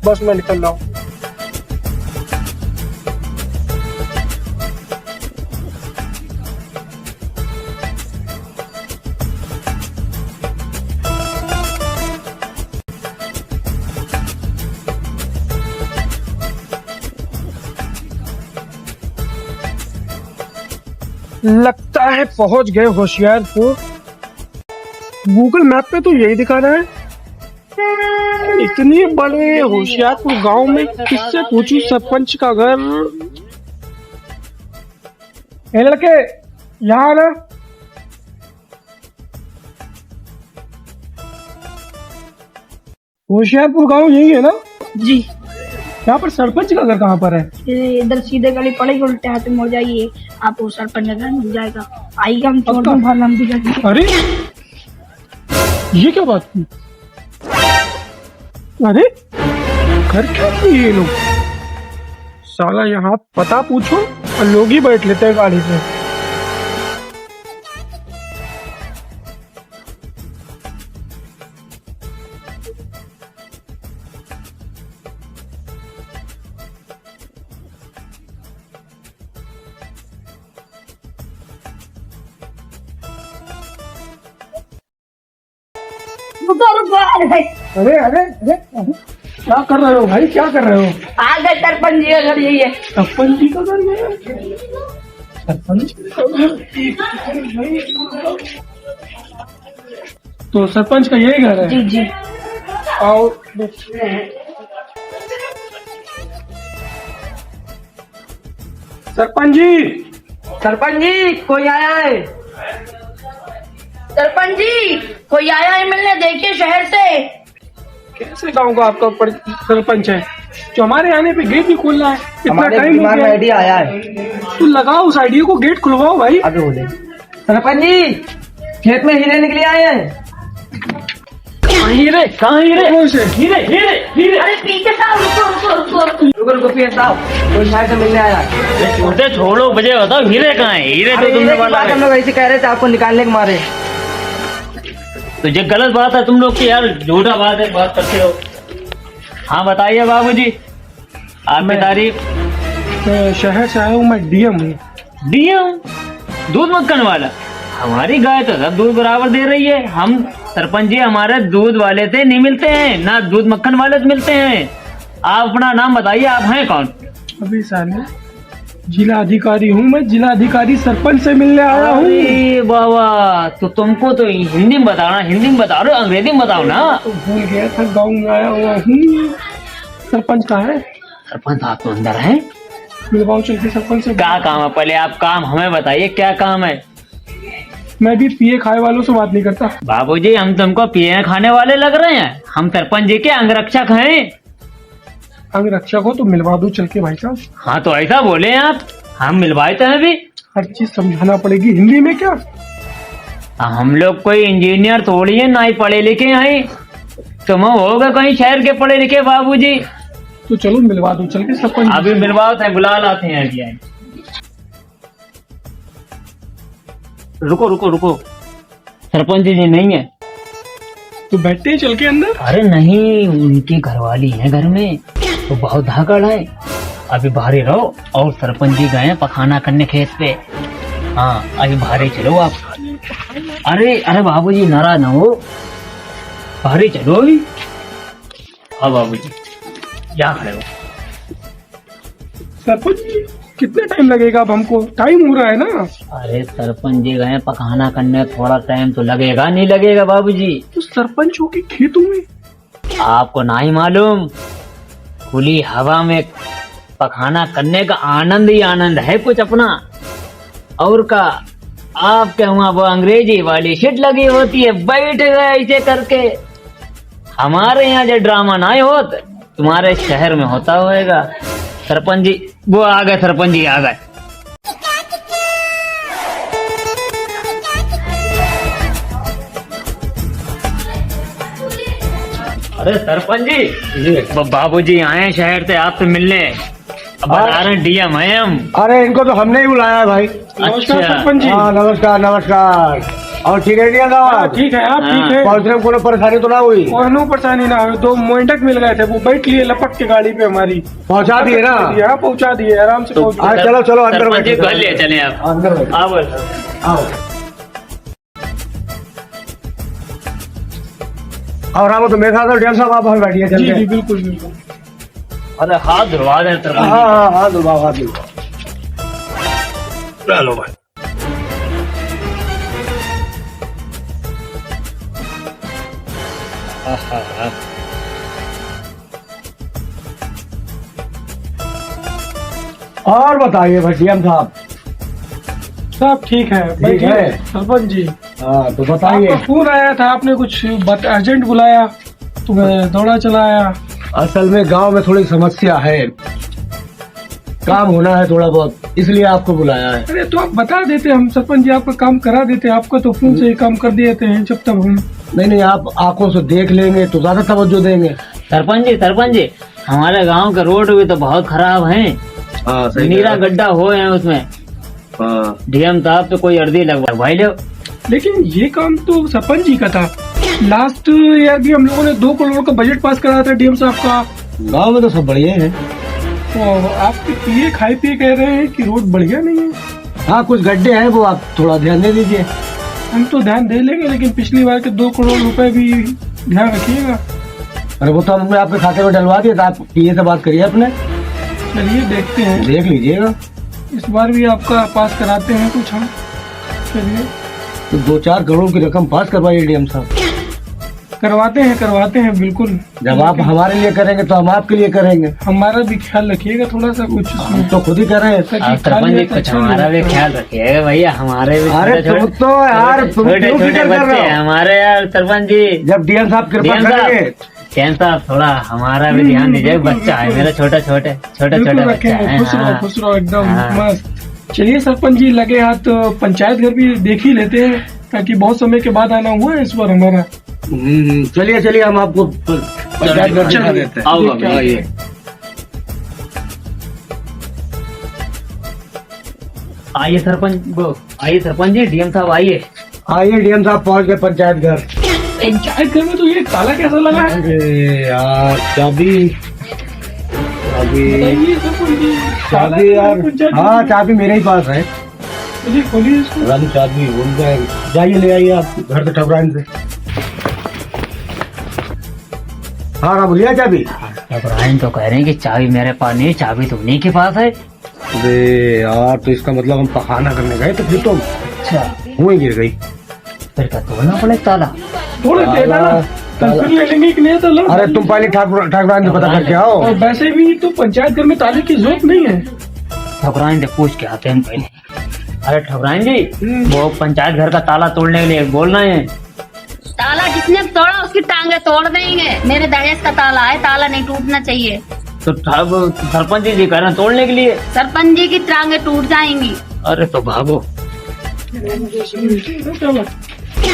बस मैं निकल रहा हूँ। लगता है पहुंच गए होशियारपुर। गूगल मैप पे तो यही दिखा रहा है। इतने बड़े होशियारपुर गांव में किससे पूछूं सरपंच का घर। ए लड़के, यहाँ ना। होशियारपुर गांव यही है ना? जी। यहाँ पर सरपंच का घर कहाँ पर है? इधर सीधे गली पड़ेगी, उल्टे हाथ मुड़ जाइए, आपको सरपंच का घर मिल जाएगा। आइएगा, हम छोड़ दूं भाल लंबी गली। अरे ये क्या बात की? अरे घर क्या किए ये लोग? साला यहाँ पता पूछो और लोग ही बैठ लेते हैं गाड़ी पे। अरे अरे अरे क्या कर रहे हो भाई, क्या कर रहे हो? आ गए सरपंच जी का घर, यही है। सरपंच जी का घर है? सरपंच तो सरपंच का यही घर है? जी जी। आओ। सरपंच जी, सरपंच जी कोई आया है? सरपंच जी कोई आया है मिलने, देखिए शहर से। कैसे गांव का आपका सरपंच है जो हमारे आने पे गेट नहीं खोल रहा है? इतना टाइम हो गया। आइडिया आया है, तो लगाओ उस आइडिया को, गेट खुलवाओ भाई। अभी बोले। सरपंच जी खेत में हीरे निकले आए हैं। हीरे? कहाँ हीरे? हीरे हीरे हीरे। अरे पीछे साहब, रुको रुको रुको। रुको रुको पीएस साहब, कोई शायद से मिलने आया है। छोटे छोड़ो, बजे बताओ हीरे कहाँ है? हीरे तो तुमने वाला हम लोग ऐसे कह रहे थे आपको निकालने के मारे। तो ये गलत बात है तुम लोग की यार, झूठा बात है, बात करते हो। हाँ बताइए बाबूजी, आपकी तारीफ। मैं शहर से आया हूँ, मैं डीएम हूँ। डीएम? दूध मक्खन वाला? हमारी गाय तो सब दूध बराबर दे रही है। हम सरपंच जी हमारे दूध वाले से नहीं मिलते हैं, ना दूध मक्खन वाले से मिलते हैं। आप अपना नाम बताइए, आप हैं कौन? अभी साले जिला अधिकारी हूँ मैं, जिला अधिकारी सरपंच से मिलने आया हूँ। अरे बाबा, तो तुमको तो हिंदी में बताना, हिंदी में बता रहे हो, अंग्रेजी में बताओ ना। तो भूल गया था, गाँव में आया हुआ हूँ। सरपंच कहाँ है? सरपंच आप तो अंदर हैं। मिलवाओ चल के सरपंच से। क्या काम है? पहले आप काम हमें बताइए, क्या काम है? मैं भी पिए खाए वालों से बात नहीं करता। बाबूजी हम तुमको पिए खाने वाले लग रहे हैं? हम सरपंच जी के अंगरक्षक हैं। अंगरक्षक हो तो मिलवा दो चल के भाई साहब। हाँ तो ऐसा बोले आप, हम मिलवाए तो हैं भी। हर चीज समझाना पड़ेगी, हिंदी में क्या? हम लोग कोई इंजीनियर थोड़ी है, ना ही पढ़े लिखे हैं। तुम होगा कहीं शहर के पढ़े लिखे बाबूजी। तो चलो मिलवा दो चल के सरपंच। अभी मिलवाते हैं, बुला लाते हैं अभी। रुको रुको रुको, सरपंच जी नहीं है। तो बैठते हैं चल के अंदर। अरे नहीं, उनकी घरवाली है घर में, तो बहुत धाकड़ है। अभी बाहर रहो, और सरपंच जी गए पखाना करने खेत पे। हाँ अभी बाहर चलो आप। अरे अरे बाबूजी नाराज ना हो, बाहर चलो अभी। हाँ बाबूजी क्या खड़े हो? सरपंच जी कितना टाइम लगेगा? अब हमको टाइम हो रहा है ना। अरे सरपंच जी गए पखाना करने, थोड़ा टाइम तो लगेगा। नहीं लगेगा बाबूजी? तो सरपंच हो के खेतों में? आपको नहीं मालूम, खुली हवा में पखाना करने का आनंद ही आनंद है कुछ अपना। और का आपके वहाँ वो अंग्रेजी वाली शिट लगी होती है, बैठ गए ऐसे करके। हमारे यहाँ जो ड्रामा ना होता, तुम्हारे शहर में होता होगा। सरपंच जी वो आ गए, सरपंच जी आ गए। अरे सरपंच जी, बाबूजी आए हैं शहर से आपसे मिलने। अब बता रहे डीएम हैं हम। अरे इनको तो हमने ही बुलाया है भाई। नमस्कार अच्छा। सरपंच जी। हाँ नमस्कार नमस्कार। और ठीक है डीएम साहब? ठीक है आप ठीक है? पहुंचने में कोई परेशानी तो ना हुई? और नो परेशानी ना हो, 2 मेंढक मिल गए थे, वो बैठ लिए लपट के गाड़ी पे हमारी, पहुंचा दिए ना? यहाँ पहुंचा दिए, आराम से पहुंच गए। चलो चलो अंदर सरपंच जी बैठो, घर ले चले आप। अंदर बैठो, आओ आओ। और आप तो मेरे साथ डीएम साहब आप हमें बैठिए, जी जी चलते। बिल्कुल बिल्कुल। अरे हाथ धुलवा दे सरपंच जी। हाँ हाँ दुबाव हाथ दुबाव। चलो भाई। और बताइए भाई डीएम साहब। सब ठीक है, ठीक बैठिए। है। सरपंच जी हाँ तो बताइए। आपका फोन आया था, आपने कुछ अर्जेंट बुलाया तो मैं दौड़ा चला आया। असल में गांव में थोड़ी समस्या है, काम होना है थोड़ा बहुत, इसलिए आपको बुलाया है। अरे तो आप बता देते, हम सरपंच जी आपका काम करा देते, आपका तो फोन से ही काम कर देते हैं जब तक हम। नहीं आप आंखों से देख लेंगे तो ज्यादा तवज्जो देंगे। सरपंच जी हमारे गांव के रोड भी तो बहुत खराब हैं। हाँ नीरा गड्ढा हो है उसमें। डीएम साहब तो कोई अर्जी लगवाई लो। लेकिन ये काम तो सरपंच जी का था। लास्ट ईयर भी हम लोगों ने 2 करोड़ का बजट पास करा था डीएम साहब का। गांव में तो सब बढ़िया है। तो आपके पिए खाए पिए कह रहे हैं कि रोड बढ़िया नहीं है। हाँ कुछ गड्ढे हैं, वो आप थोड़ा ध्यान दे दीजिए। हम तो ध्यान दे लेंगे, लेकिन पिछली बार के 2 करोड़ रुपए भी ध्यान रखिएगा। अरे वो तो हमने आपके खाते में डलवा दिया था, आप पीए से बात करिए अपने, चलिए देखते हैं, देख लीजिएगा। इस बार भी आपका पास कराते हैं कुछ हम। चलिए तो 2-4 करोड़ की रकम पास करवाइए डीएम साहब। करवाते हैं बिल्कुल। जब आप हमारे लिए करेंगे तो हम आपके लिए करेंगे। हमारा भी ख्याल रखिएगा थोड़ा सा कुछ हम इसमें। तो खुद ही कर रहे हैं। ताकि सरपंच खाली जी हाथ कुछ अच्छा नहीं हमारा भी लगता। ख्याल रखिएगा भैया, हमारे भी अरे तुम तो यार तुम छोटे क्यों छोटे फिक्र कर बच्चे रहे हैं हो? हमारे यार सरपंच जी। जब डीएम साहब कृपा डीएम साहब, करेंगे। डीएम साहब थोड़ा हमारा भी ध्यान दीजिए, बच्चा है मेरा छोटा छोटा बिल्कुल बच्चा रखेंगे, है। खुश रहो एकदम हाँ। मस्त। चलिए सरपंच जी लगे हाथ तो पंचायत घर भी देख ही लेते हैं, ताकि बहुत समय के बाद आना हुआ है इस बार हमारा। चलिए चलिए हम आपको पंचायत घर दिखा देते हैं। आओ ठीक है। आइए। आइए सरपंच जी, डीएम साहब आइए। आइए डीएम साहब पहुंच गए पंचायत घर। पंचायत घर में तो ये ताला कैसा लगा है? अरे यार चाबी बताइए सरपंच जी, ताला चाबी तो है यार, पंचायत हाँ घर चाबी मेरे ही पास है। में। चलिए खोलिए इसको। रंग चाबी भूल गए, जाइए ले आइए आप घर से ठकुराइन से। हाँ राम लिया चाबी? घबराइन तो कह रहे हैं कि चाबी मेरे पास नहीं, चाबी तो उन्हीं के पास है। अरे यार तो इसका मतलब हम पखाना करने गए तो फिर तो अच्छा वहीं गिर गई। फिर क्या तोड़ना पड़ेगा ताला? थोड़ा दे देना, कल फिर ले लेंगे कि नहीं ताला। अरे तुम पहले ठकुराइन से पता करके आओ। और वैसे भी तो पंचायत घर में ताले की जरूरत नहीं है। ठकुराइन से पूछ के आते हैं पहले। अरे ठकुराइन जी, वो पंचायत घर का ताला तोड़ने के लिए बोलना है। ताला जिसने तोड़ा उसकी टांगे तोड़ देंगे। मेरे दहेज का ताला है, ताला नहीं टूटना चाहिए। तो सरपंच जी कह रहे हैं तोड़ने के लिए। सरपंच जी की टांगे टूट जाएंगी। अरे तो भागो।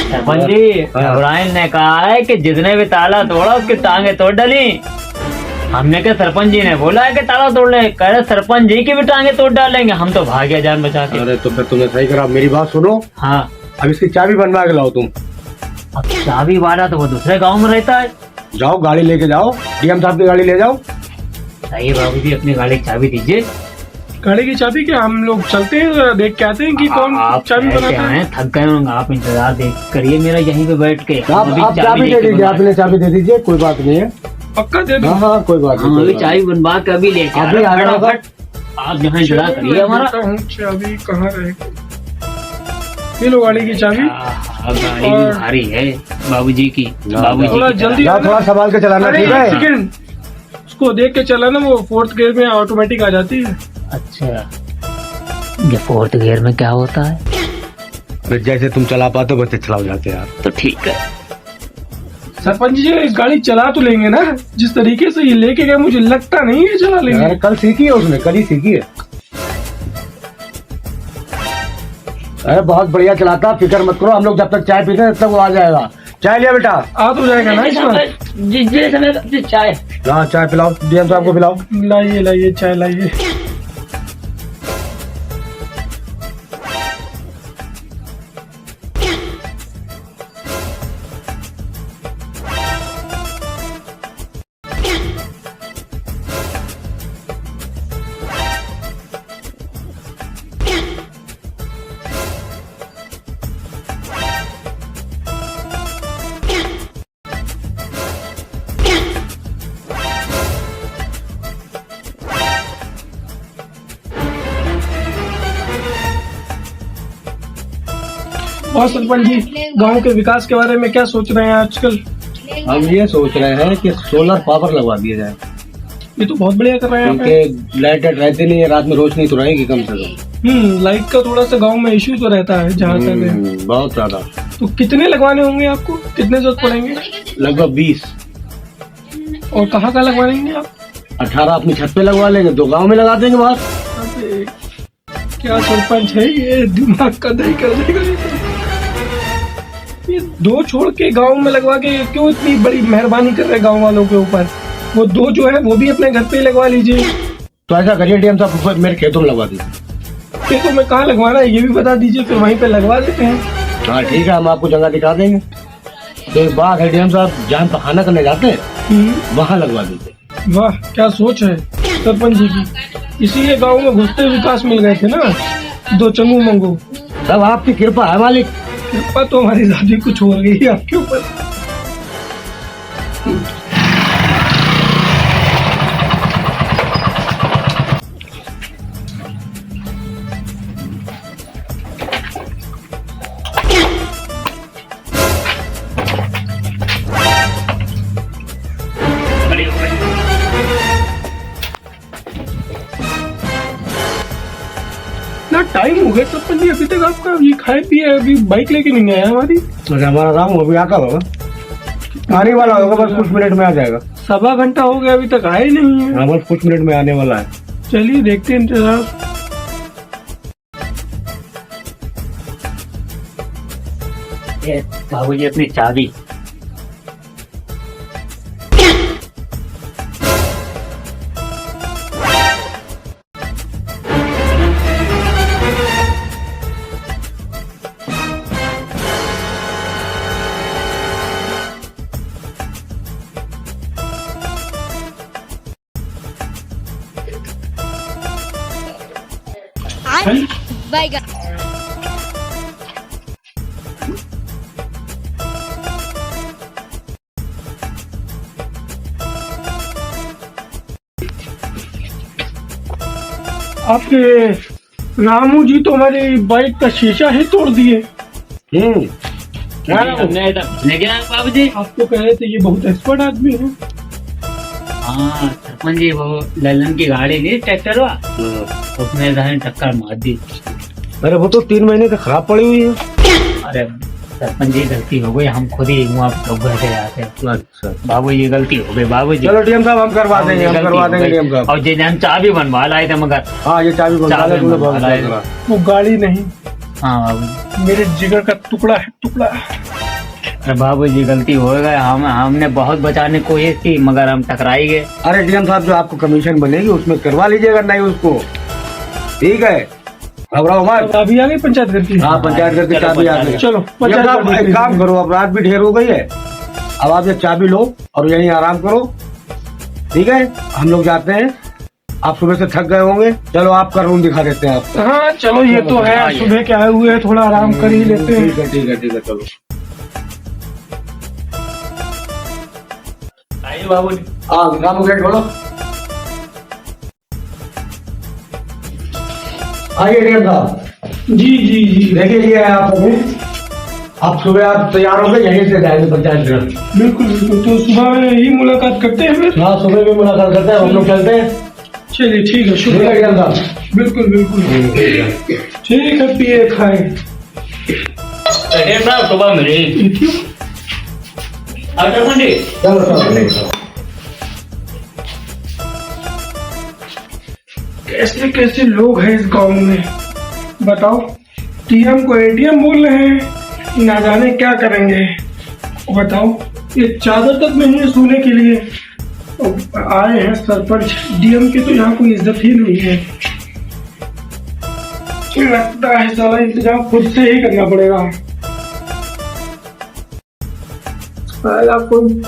सरपंच जी, घबराइन ने कहा है कि जिसने भी ताला तोड़ा उसकी टांगे तोड़ डाली। हमने क्या सरपंच जी ने बोला है कि ताला तोड़ने, कह रहे सरपंच जी की भी टांगे तोड़ डालेंगे। हम तो भागे जान बचा के। अरे तो फिर तुमने सही करा, मेरी बात सुनो। हाँ, अब इसकी चाबी बनवा के लाओ तुम। अब चाबी वाला तो वो दूसरे गांव में रहता है। जाओ गाड़ी लेके जाओ, डीएम साहब की गाड़ी ले जाओ। चाहिए बाबू जी, अपनी गाड़ी की चाबी दीजिए। गाड़ी की चाबी क्या, हम लोग चलते हैं देख के आते हैं कि कौन आप चाबी ऐसे बनाता है। आए, थक गए होंगे, आप इंतजार करिए मेरा यहीं पे बैठ के। आप चाबी दे दीजिए, आपने चाबी दे दीजिए, कोई बात नहीं है। पक्का दे दो। हाँ हाँ कोई बात हम नहीं। अभी चाबी बनवा के अभी लेके आ अभी रहे आ हैं, रहा होगा। फटाफट। आप यहाँ इंतजार करिए हमारा। देखता हूँ चाबी कहाँ रहेगी। ये लो गाड़ी की चाबी। गाड़ी भी भारी है बाबूजी की। बाबूजी थोड़ा की जल्दी यार थोड़ा संभाल के चलाना, अरे ठीक एक है? सेकंड, उसको देख के चलाना, वो 4th गियर में ऑटोमेटिक आ जाती है। तरह। अच्छा, ये 4th गियर में क्या होता है? जैसे तुम चला पाते हो वैसे चलाओ जाते यार। तो ठीक है। सरपंच जी गाड़ी चला तो लेंगे ना, जिस तरीके से ये लेके गए मुझे लगता नहीं है चला लेंगे। यार कल सीखी है उसने, कल ही सीखी है। अरे बहुत बढ़िया चलाता, फिक्र मत करो, हम लोग जब तक चाय पीते हैं तब तक वो आ जाएगा। चाय लिया बेटा? आ तो जाएगा ना इस बार। चाय हाँ चाय पिलाओ, डीएम साहब को पिलाओ। लाइए लाइए चाय लाइए। और सरपंच जी, गांव के विकास के बारे में क्या सोच रहे हैं आजकल? हम ये सोच रहे हैं कि सोलर पावर लगवा दिया जाए, ये तो बहुत बढ़िया कर रहे हैं आप। क्योंकि लाइट रहती नहीं है, रात में रोशनी तो रहेगी कम से कम। लाइट का थोड़ा सा गांव में इश्यू तो रहता है जहाँ तक है। बहुत ज्यादा। तो कितने लगवाने होंगे आपको, कितने जरूरत पड़ेंगे? लगभग 20। और कहाँ कहाँ लगवाएंगे आप? 18 अपनी छत पे लगवा लेंगे, 2 गांव में लगा देंगे बाहर। अबे, क्या सरपंच है ये, दिमाग का दही कर देगा ये 2 छोड़ के गांव में लगवा के क्यों इतनी बड़ी मेहरबानी कर रहे हैं गांव वालों के ऊपर? वो 2 जो है वो भी अपने घर पे ही लगवा लीजिए। तो ऐसा करिए डीएम साहब, मेरे खेतों में लगवा दीजिए। खेतों में कहाँ लगवाना है ये भी बता दीजिए, फिर वहीं पे लगवा देते हैं। हाँ ठीक है, हम आपको जगह दिखा देंगे। तो एक बात है डीएम साहब, जहाँ पखाना करने जाते हैं वहाँ लगवा दीजिए। वाह, क्या सोच है सरपंच जी की। इसीलिए गांव में घुसते विकास मिल गए थे ना 2 चंगू मंगू। सब आपकी कृपा है मालिक। कृपा तो हमारी ज्यादा कुछ हो गई है आपके ऊपर। ना टाइम हो गया सरपंच जी, अभी तक आपका ये खाए पिए अभी बाइक लेके नहीं आया हमारी। अच्छा, हमारा राम अभी आता होगा, आने वाला होगा, बस कुछ मिनट में आ जाएगा। 1.25 घंटा हो गया अभी तक आए नहीं है। हाँ, बस कुछ मिनट में आने वाला है। चलिए देखते हैं इंतजार। बाबूजी अपनी चाबी। आपके रामू जी तो हमारी बाइक का शीशा ही तोड़ दिए। क्या हमने ले गया बाबूजी। आपको कह रहे थे ये बहुत एक्सपर्ट आदमी है। हाँ सरपंच जी, वो ललन की गाड़ी नहीं ट्रैक्टर वा, उसने इधर टक्कर मार दी। अरे वो तो 3 महीने से खराब पड़ी हुई है। अरे सरपंच जी गलती हो गई, हम खुद ही वहाँ घर से आते। अच्छा बाबू ये गलती हो गई बाबू जी। चलो डीएम साहब, हम करवा देंगे, हम करवा देंगे डीएम साहब। और जी हम चाबी बनवा लाए थे मगर। हाँ, ये चाबी बनवा ले, तूने बहुत चाबी अच्छा करा। वो गाड़ी नहीं, हाँ बाबू, मेरे जिगर का टुकड़ा है, टुकड़ा। अरे बाबू जी गलती हो गई, हमने बहुत बचाने की कोशिश की मगर हम टकराई गए। अरे डीएम साहब, जो आपको कमीशन बनेगी उसमें करवा लीजिएगा, नहीं उसको। ठीक है, घबराओ मत। अभी आ गई पंचायत घर की। हाँ, पंचायत घर की चाबी आ गई। चलो डीएम साहब, एक काम करो, अब रात भी ढेर हो गई है, अब आप ये चाबी लो और यहीं आराम करो। ठीक है, हम लोग जाते हैं, आप सुबह से थक गए होंगे। चलो आपका रूम दिखा देते हैं आपको। हाँ चलो, ये तो है, सुबह के आए हुए हैं, थोड़ा आराम कर ही लेते हैं। ठीक है ठीक है ठीक है, चलो आइए बाबू जी। हाँ, रामू गेट खोलो। आइए डीएम साहब। जी जी जी, देखिए ये है आप रूम। आप सुबह आप तैयार हो गए, यहीं से जाएंगे पंचायत घर। बिल्कुल बिल्कुल। तो सुबह में ही मुलाकात करते हैं फिर। हाँ, सुबह भी मुलाकात करते हैं, हम लोग चलते हैं। चलिए ठीक है, ठीक शुक्रिया। है डीएम साहब। बिल्कुल बिल्कुल ठीक है, पिए खाए। सुबह मिली। चलो चलो। कैसे कैसे लोग हैं इस गांव में, बताओ। टीएम को एटीएम बोल रहे हैं, ना जाने क्या करेंगे। बताओ, ये चादर तक नहीं है सोने के लिए। आए हैं सरपंच, डीएम की तो यहाँ कोई इज्जत ही नहीं है। लगता है सारा इंतजाम खुद से ही करना पड़ेगा। साला कोई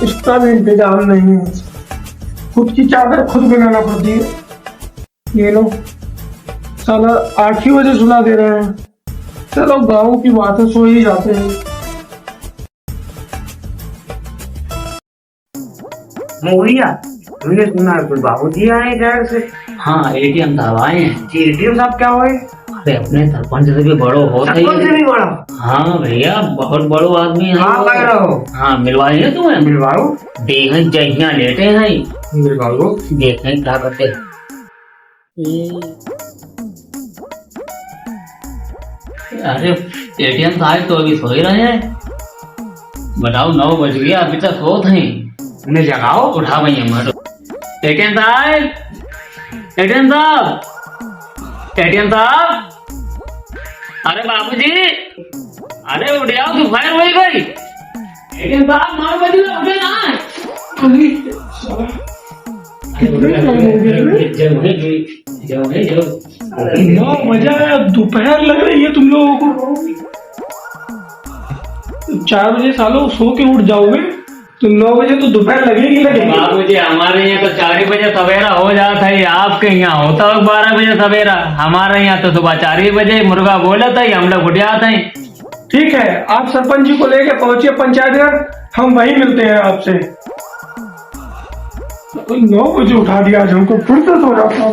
इसका भी इंतजाम नहीं है, खुद की चादर खुद बनाना पड़ती है। ये लोग साला 8 ही बजे सुला दे रहे हैं। चलो गाँव की बात है, सो ही जाते हैं। मोहिया, हमने सुना है कुछ बाबूजी आए घर से। हाँ एटीएम साहब आए हैं। जी एटीएम साहब क्या हुए? अरे अपने सरपंच से भी बड़ो होता ही सरपंच से भी बड़ा हाँ भैया बहुत बड़ो आदमी है हाँ लग रहा हो हाँ मिलवाइए तुम्हें मिलवाओ देखें जहिया लेटे हैं मिलवाओ देखें क्या करते हैं। अरे एटीएम साहब तो अभी सो ही रहे हैं बताओ 9 बज गया अभी तक सोत हैं उन्हें जगाओ उठा भैया मारो एटीएम साहब एटीएम साहब एटीएम साहब अरे बाबूजी अरे उठ जाओ दोपहर हो गई एटीएम साहब 9 बजे उठे ना जाओ 9 बजे दोपहर लग रही है तुम लोगों को। 4 बजे सालों सो के उठ जाओगे तो 9 बजे तो दोपहर लगेगी बाबूजी हमारे यहाँ तो 4 बजे सवेरा हो जाता है आपके यहाँ होता है 12 बजे सवेरा हमारे यहाँ तो सुबह 4 बजे मुर्गा बोला था हम लोग उठ जाते हैं। ठीक है आप सरपंच जी को लेके पहुंचिए पंचायत घर हम वहीं मिलते हैं आपसे। 9 बजे उठा दिया आज हमको फुर्सत हो रहा था।